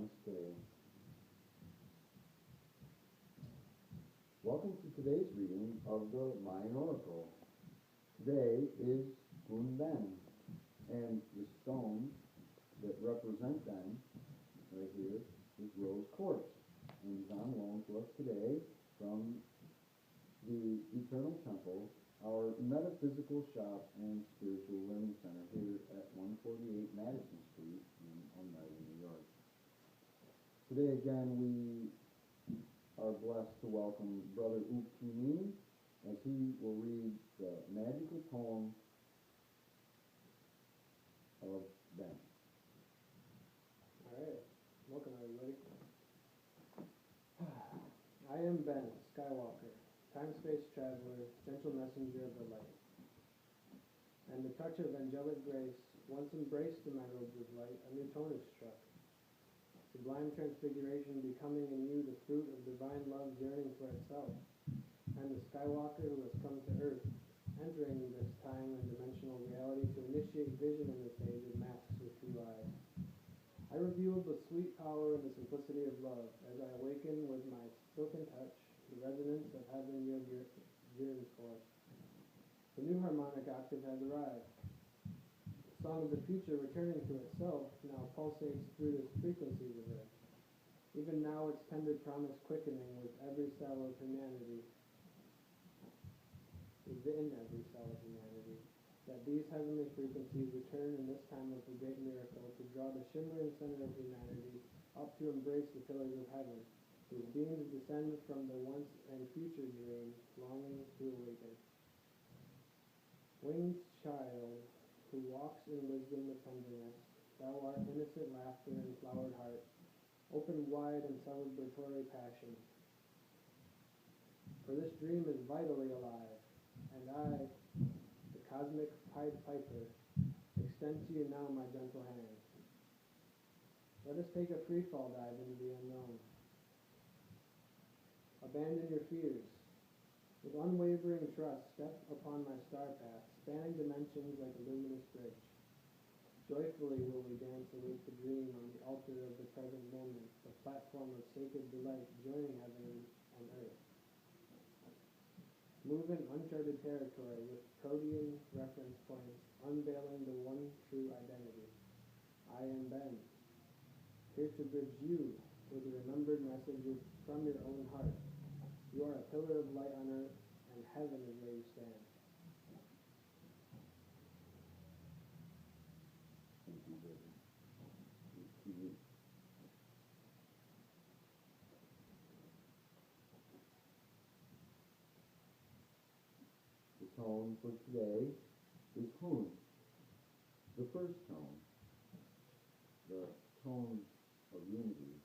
Namaste. Welcome to today's reading of the Mayan Oracle. Today is Ben, and the stone that represent Ben right here is rose quartz, and he's on loan to us today from the Eternal Temple, our metaphysical shop and spiritual learning center here at 148 Madison Street in Oneida, New York. Today again we are blessed to welcome Brother Uk Cimi as he will read the magical poem of Ben. All right, welcome everybody. I am Ben, Skywalker, time-space traveler, gentle messenger of the light. And the touch of angelic grace once embraced in my robes of light, a new tone is struck. Sublime transfiguration becoming in you the fruit of divine love's yearning for itself. And the Skywalker who has come to Earth, entering this time and dimensional reality to initiate vision in this age of masks with few eyes. I reveal the sweet power and the simplicity of love as I awaken with my silken touch the resonance of heaven yearns for. The new harmonic octave has arrived. The song of the future returning to itself now pulsates through the frequencies of Earth. Even now its tender promise quickening with every cell of humanity, within every cell of humanity, that these heavenly frequencies return in this time of the great miracle to draw the shimmering center of humanity up to embrace the pillars of heaven, whose beams descend from the once and future dream, longing to awaken. Winged child, who walks in wisdom with tenderness, thou art innocent laughter and flowered heart, open wide in celebratory passion. For this dream is vitally alive, and I, the cosmic Pied Piper, extend to you now my gentle hand. Let us take a free-fall dive into the unknown. Abandon your fears. With unwavering trust, step upon my star path, spanning dimensions like a luminous bridge. Joyfully will we dance await the dream on the altar of the present moment, the platform of sacred delight joining heaven and earth. Move in uncharted territory with protean reference points, unveiling the one true identity. I am Ben, here to bridge you with remembered messages from your own heart. You are a pillar of light on earth, and heaven is where you stand. Thank you, Brother Uk Cimi. The tone for today is Hun, the first tone, the tone of unity.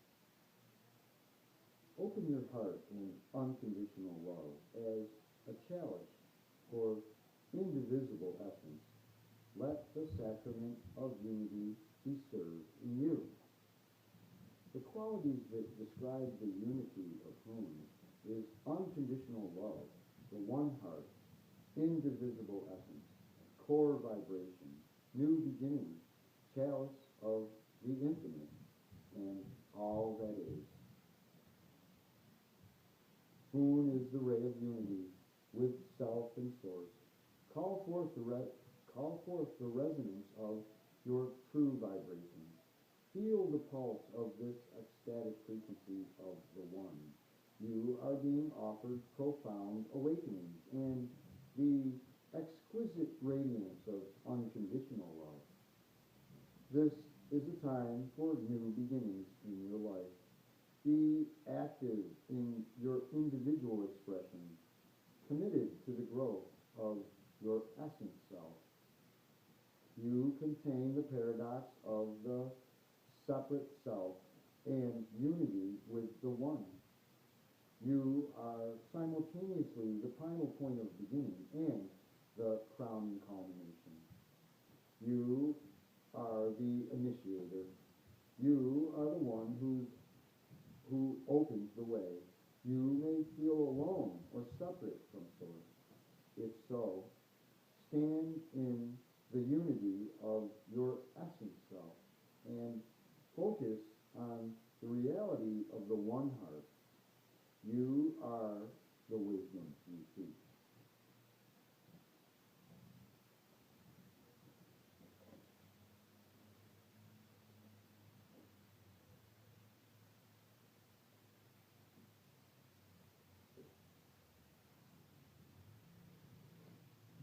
Open your heart in unconditional love as a chalice for indivisible essence. Let the sacrament of unity be served in you. The qualities that describe the unity of Hun is unconditional love, the one heart, indivisible essence, core vibration, new beginning, chalice of the infinite, and all that is. Hun is the ray of unity with self and source. Call forth the resonance of your true vibration. Feel the pulse of this ecstatic frequency of the One. You are being offered profound awakenings and the exquisite radiance of unconditional love. This is a time for new beginnings in your life. Be active in your individual expression, committed to the growth of your essence self. You contain the paradox of the separate self and unity with the One. You are simultaneously the primal point of beginning and the crowning culmination. You are the initiator. You are the one who opens the way. You may feel alone or separate from Source. If so, stand in the unity of your essence self and focus on are the wisdom you seek.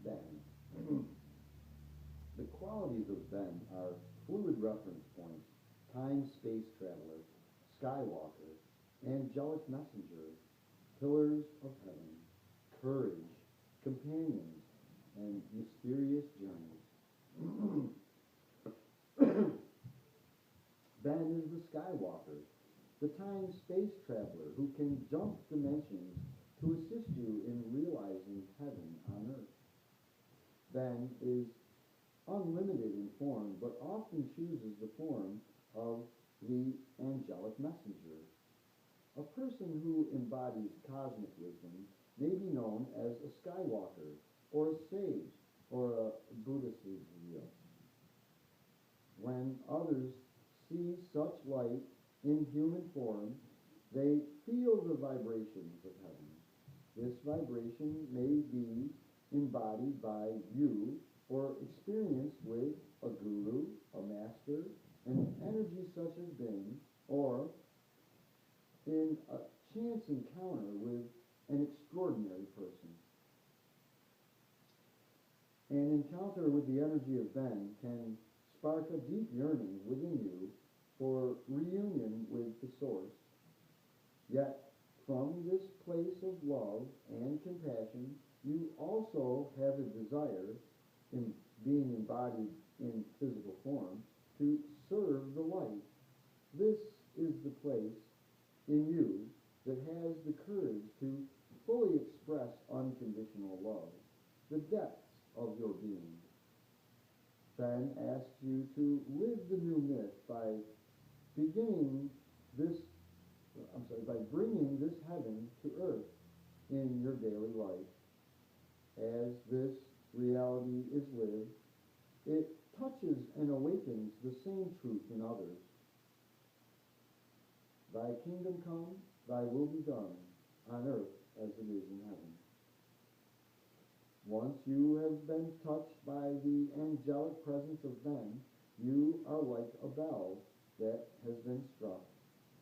Then, the qualities of Ben are fluid reference points, time-space traveler, skywalker, angelic messenger, pillars of heaven, courage, companions, and mysterious journeys. Ben is the skywalker, the time-space traveler who can jump dimensions to assist you in realizing heaven on earth. Ben is unlimited in form, but often chooses the form of the angelic messenger. A person who embodies cosmic wisdom may be known as a skywalker, or a sage, or a Buddhist real. When others see such light in human form, they feel the vibrations of heaven. This vibration may be embodied by you or experienced with a guru, a master, an energy such as Ben, or in a chance encounter with an extraordinary person. An encounter with the energy of Ben can spark a deep yearning within you for reunion with the source. Yet, from this place of love and compassion, you also have a desire, in being embodied in physical form, to serve the light. This is the place in you that has the courage to fully express unconditional love, the depths of your being. Ben asks you to live the new myth by by bringing this heaven to earth in your daily life. As this reality is lived, it touches and awakens the same truth in others. Thy kingdom come, thy will be done, on earth as it is in heaven. Once you have been touched by the angelic presence of Ben, you are like a bell that has been struck.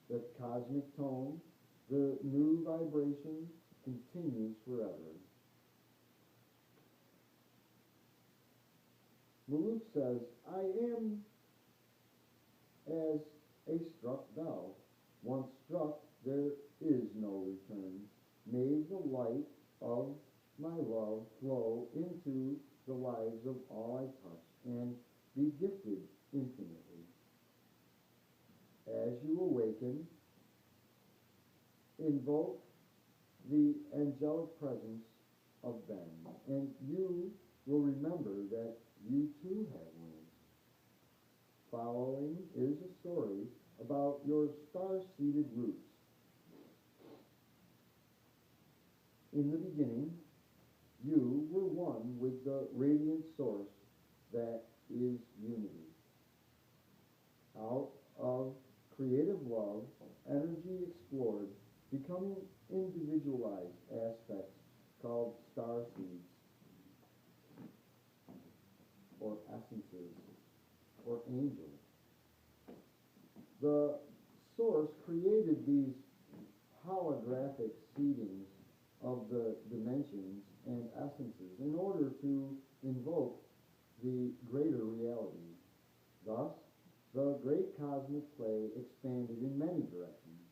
The cosmic tone, the new vibration, continues forever. Maluk says, I am as a struck bell. Once struck, there is no return. May the light of my love flow into the lives of all I touch and be gifted infinitely. As you awaken, invoke the angelic presence of Ben, and you will remember that you too have wings. Following is a story about your star-seeded roots. In the beginning, you were one with the radiant source that is unity. Out of creative love, energy explored, becoming individualized aspects called star seeds, or essences, or angels. The source created these holographic seedings of the dimensions and essences in order to invoke the greater reality. Thus, the great cosmic play expanded in many directions.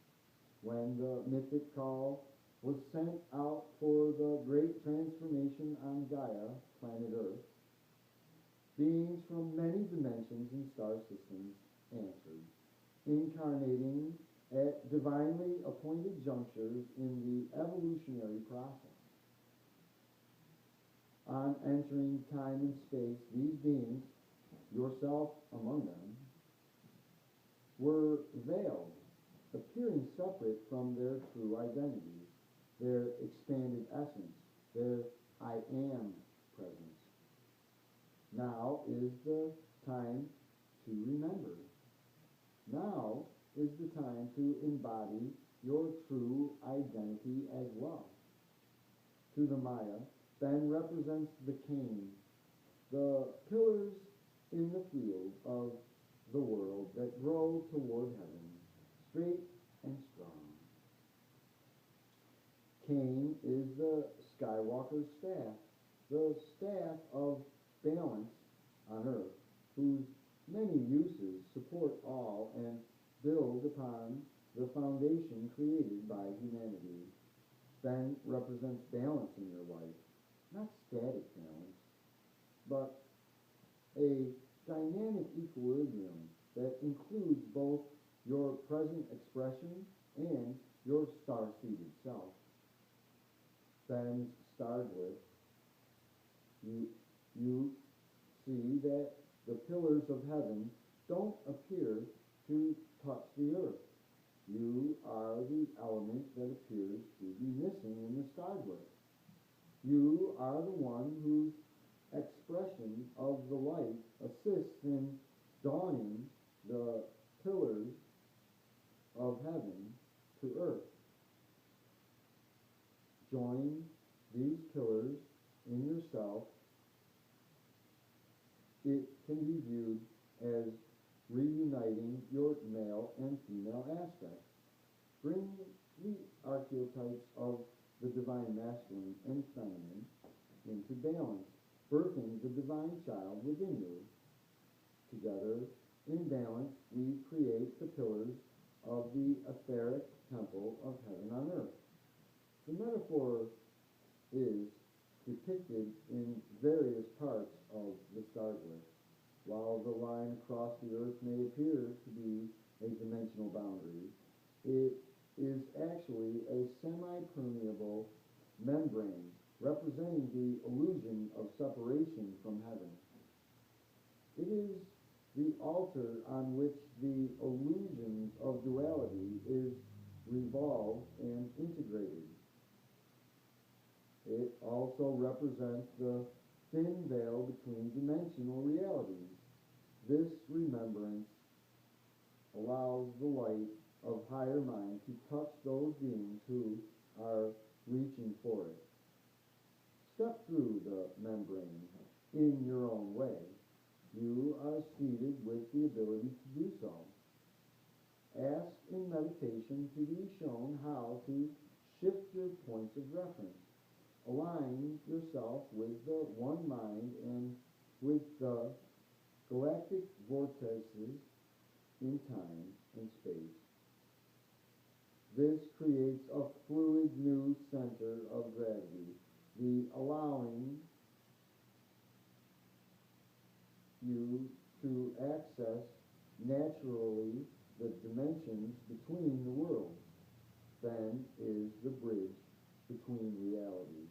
When the mythic call was sent out for the great transformation on Gaia, planet Earth, beings from many dimensions and star systems answered, incarnating at divinely appointed junctures in the evolutionary process. On entering time and space, these beings, yourself among them, were veiled, appearing separate from their true identity, their expanded essence, their I am presence. Now is the time to remember. Now is the time to embody your true identity as well. To the Maya, Ben represents the cane, the pillars in the field of the world that grow toward heaven, straight and strong. Cain is the Skywalker's staff, the staff of balance on earth, whose many uses support all and build upon the foundation created by humanity. Ben represents balance in your life, not static balance, but a dynamic equilibrium that includes both your present expression and your star-seated self. Ben's starred with, you, you see that the pillars of heaven don't appear to touch the earth. You are the element that appears to be missing in the starwood. You are the one whose expression of the light assists in dawning the pillars of heaven to earth. Join these pillars in yourself. It can be viewed as reuniting your male and female aspects. Bring the archetypes of the divine masculine and feminine into balance, birthing the divine child within you. Together, in balance, we create the pillars of the etheric temple of heaven on earth. The metaphor is depicted in various parts of the stargate. While the line across the earth may appear to be a dimensional boundary, it is actually a semi-permeable membrane representing the illusion of separation from heaven. It is the altar on which the illusions of duality is revolved and integrated. It also represents the thin veil between dimensional realities. This remembrance allows the light of higher mind to touch those beings who are reaching for it. Step through the membrane in your own way. You are seated with the ability to do so. Ask in meditation to be shown how to shift your points of reference. Align yourself with the one mind and with the galactic vortices in time and space. This creates a fluid new center of gravity, the allowing you to access naturally the dimensions between the worlds. Ben is the bridge between realities.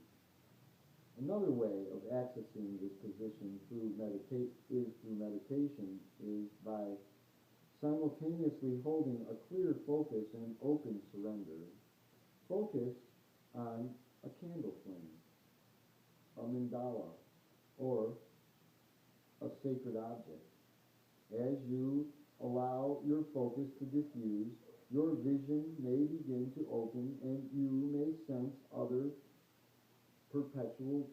Another way of accessing this position through meditation is by simultaneously holding a clear focus and open surrender. Focus on a candle flame, a mandala, or a sacred object. As you allow your focus to diffuse, your vision may begin to open and you may sense other perpetual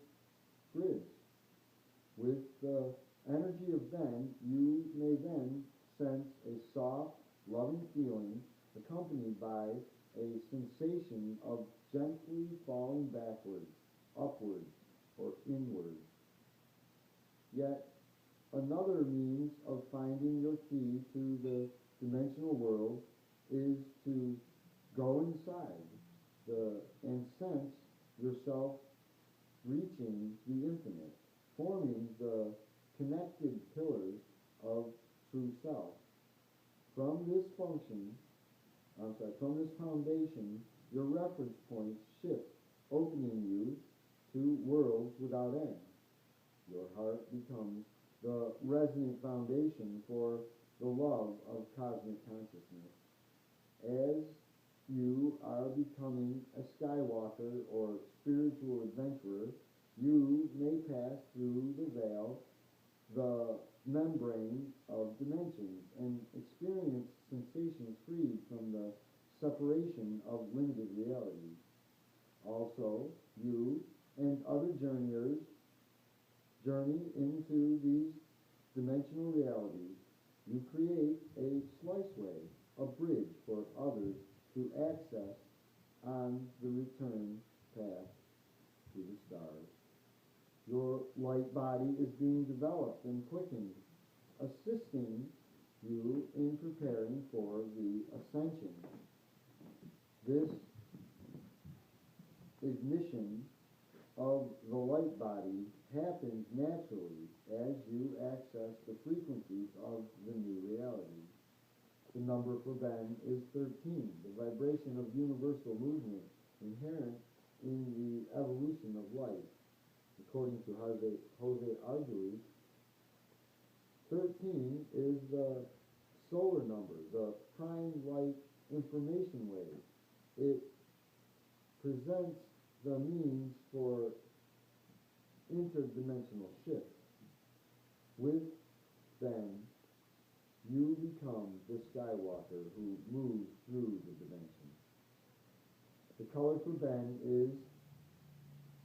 grids. With the energy of Ben, you may then sense a soft, loving feeling accompanied by a sensation of gently falling backwards, upwards, or inwards. Yet, another means of finding your key to the dimensional world is to go inside and sense yourself reaching the infinite, forming the connected pillars of true self. From this foundation, your reference points shift, opening you to worlds without end. Your heart becomes the resonant foundation for the love of cosmic consciousness. As you are becoming a Skywalker or spiritual adventurer, you may pass through the veil, the membrane of dimensions, and experience sensations freed from the separation of reality, you create a sliceway, a bridge for others to access on the return path to the stars. Your light body is being developed and quickened, assisting you in preparing for the ascension. This ignition of the light body happens naturally as you access the frequencies of the new reality. The number for Ben is 13, the vibration of universal movement inherent in the evolution of life. According to Jose Arguez, 13 is the solar number, the prime light information wave. It presents the means for interdimensional shift. With Ben, you become the Skywalker who moves through the dimensions. The color for Ben is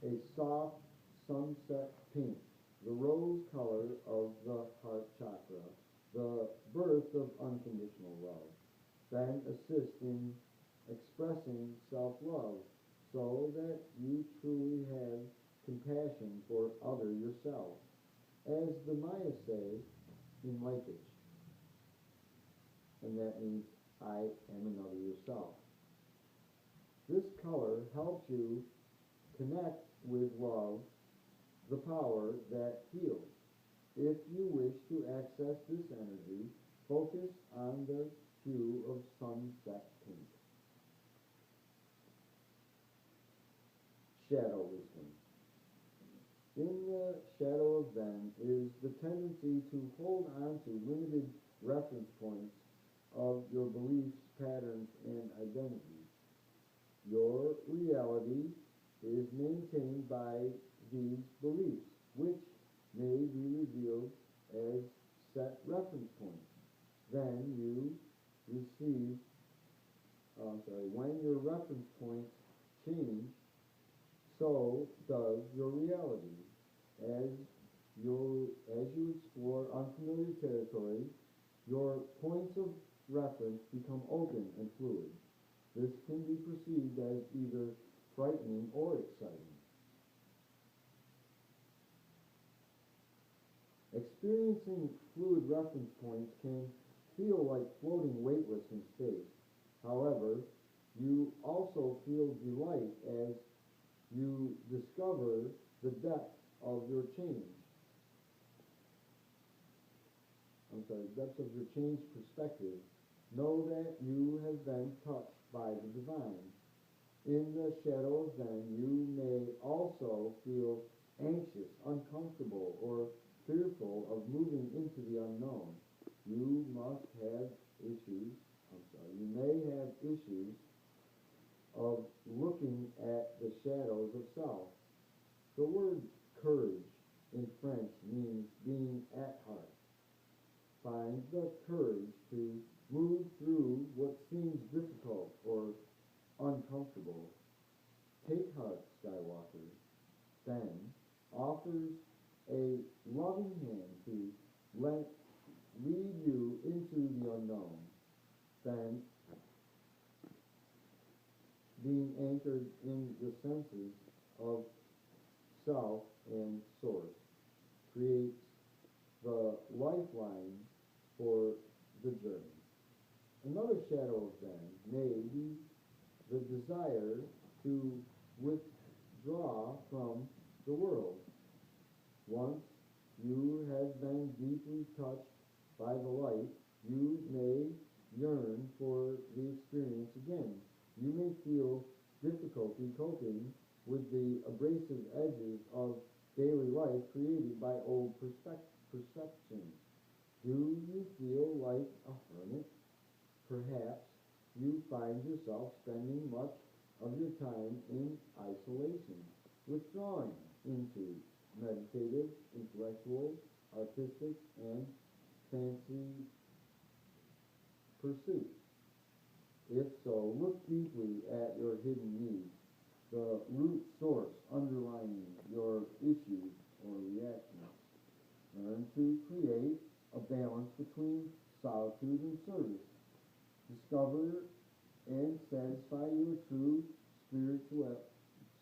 a soft sunset pink, the rose color of the heart chakra, the birth of unconditional love. Ben assists in expressing self-love so that you truly have compassion for other yourself. As the Maya say in linkage, and that means I am another yourself. This color helps you connect with love, the power that heals. If you wish to access this energy, focus on the hue of sunset pink. Shadow wisdom. In the shadow of Ben is the tendency to hold on to limited reference points of your beliefs, patterns, and identities. Your reality is maintained by these beliefs, which may be revealed as set reference points. Then you receive, when your reference points change, so does your reality. As you explore unfamiliar territory, your points of reference become open and fluid. This can be perceived as either frightening or exciting. Experiencing fluid reference points can feel like floating weightless in space. However, you also feel delight as you discover the depth of your change. Depth of your changed perspective. Know that you have been touched by the divine. In the shadow of Zen, you may also feel anxious, uncomfortable, or fearful of moving into the unknown. You may have issues of looking at the shadows of self. The word courage in French means being at heart. Find the courage to move through what seems difficult or uncomfortable. Take heart, Skywalker. Ben offers a loving hand to lead you into the unknown. Ben, being anchored in the senses of self and source, creates the lifeline for the journey. Another shadow of Ben may be the desire to withdraw from the world. Once you have been deeply touched by the light, you may yearn for the experience again. You may feel difficulty coping with the abrasive edges of daily life created by old perceptions. Do you feel like a hermit? Perhaps you find yourself spending much of your time in isolation, withdrawing into meditative, intellectual, artistic, and fancy pursuits. If so, look deeply at your hidden needs, the root source underlying your issues or reactions. Learn to create a balance between solitude and service. Discover and satisfy your true spiritual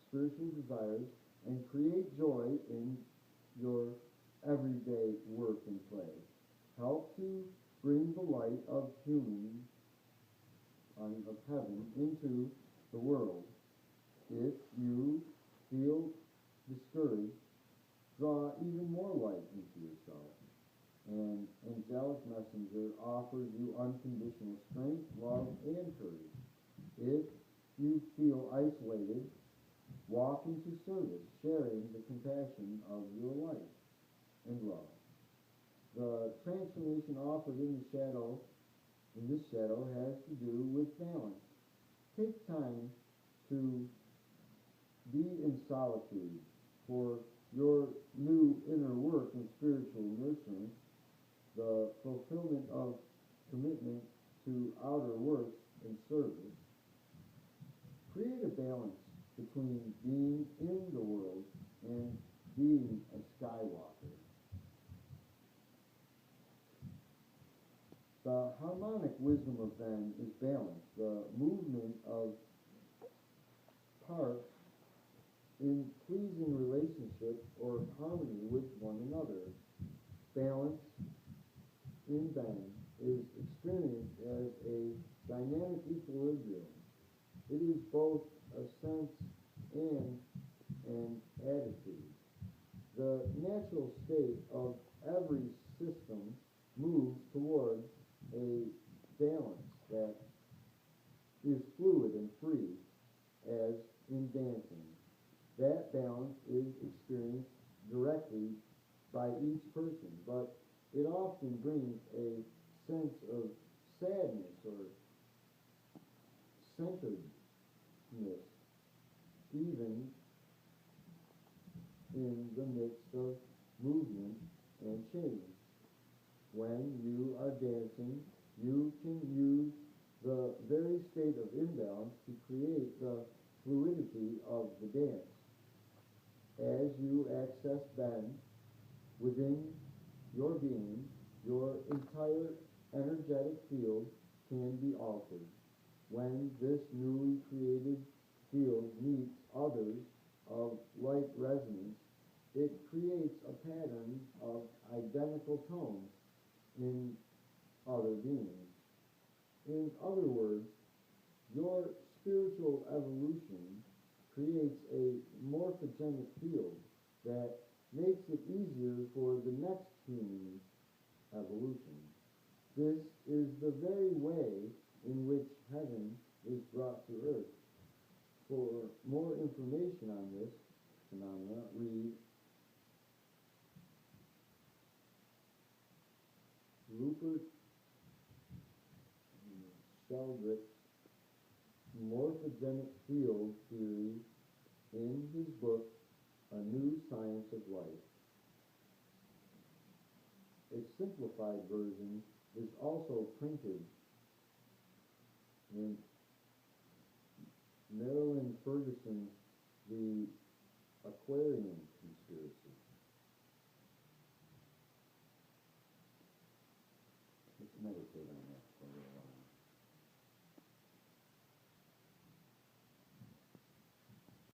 spiritual desires and create joy in your everyday work and play. Help to bring the light of of heaven into the world. If you feel discouraged, draw even more light into yourself. An angelic messenger offers you unconditional strength, love, and courage. If you feel isolated, walk into service, sharing the compassion of your life and love. The transformation offered in this shadow, has to do with balance. Take time to be in solitude for your new inner work and spiritual nurturing, the fulfillment of commitment to outer works and service. Create a balance between being in the world and being a skywalker. The harmonic wisdom of Ben is balance, the movement of parts in pleasing relationship or harmony with one another. Balance in Ben is experienced as a dynamic equilibrium. It is both a sense and an attitude. The natural state of every system moves towards a balance that is fluid and free, as in dancing. That balance is experienced directly by each person, but it often brings a sense of sadness or centeredness, even in the midst of movement and change. When you are dancing, you can use the very state of imbalance to create the fluidity of the dance. As you access Ben within your being, your entire energetic field can be altered. When this newly created field meets others of like resonance, it creates a pattern of identical tones in other beings. In other words, your spiritual evolution creates a morphogenic field that makes it easier for the next human evolution. This is the very way in which heaven is brought to earth. For more information on this phenomena, read Rupert Sheldrake's morphogenic field theory in his book, A New Science of Life. A simplified version is also printed in Marilyn Ferguson's The Aquarian Conspiracy. Let's meditate on that for a